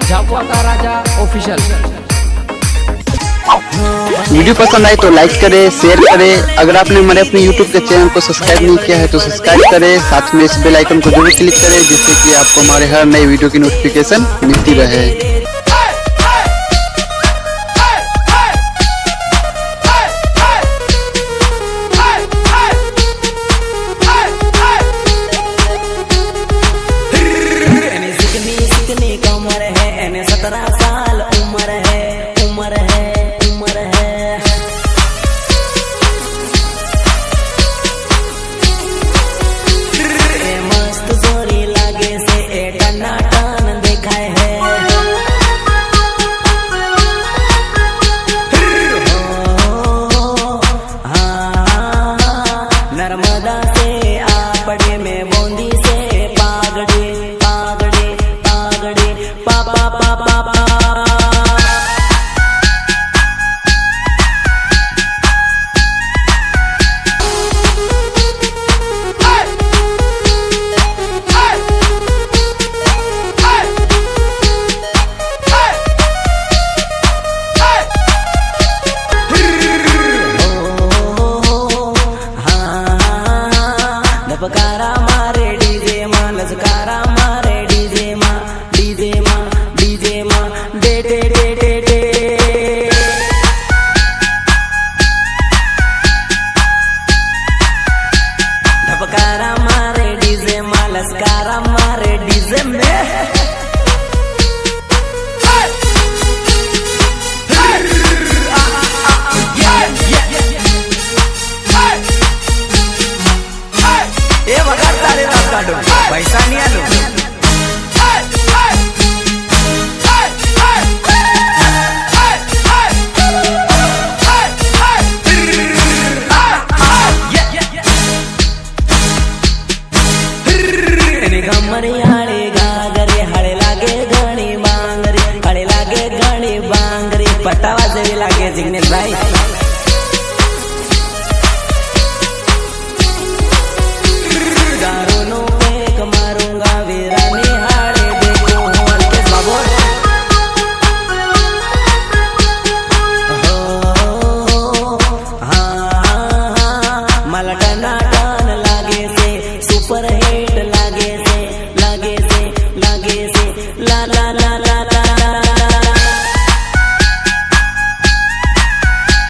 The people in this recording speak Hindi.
झापुआ का राजा ऑफिशियल। वीडियो पसंद आए तो लाइक करें, शेयर करें। अगर आपने हमारे अपने YouTube के चैनल को सब्सक्राइब नहीं किया है तो सब्सक्राइब करें, साथ में इस बेल आइकन को जरूर क्लिक करें जिससे कि आपको हमारे हर नए वीडियो की नोटिफिकेशन मिलती रहे। नर्मदा से आपड़े में बूंदी से पागड़े पागड़े पागड़े पा पा पा पा पा लपकारा मारे डीजे मां, लजकारा मारे डीजे मां, डीजे मां, डीजे मां, डे डे डे डे डे। लपकारा मारे डीजे मां, लजकारा मारे डीजे में। पैसा नहीं आलो गमरियाड़े गागरे हड़े लागे घणी बांगरी, हड़े लागे घणी बांगरी, पटावा से भी लागे जिग्नेश भाई।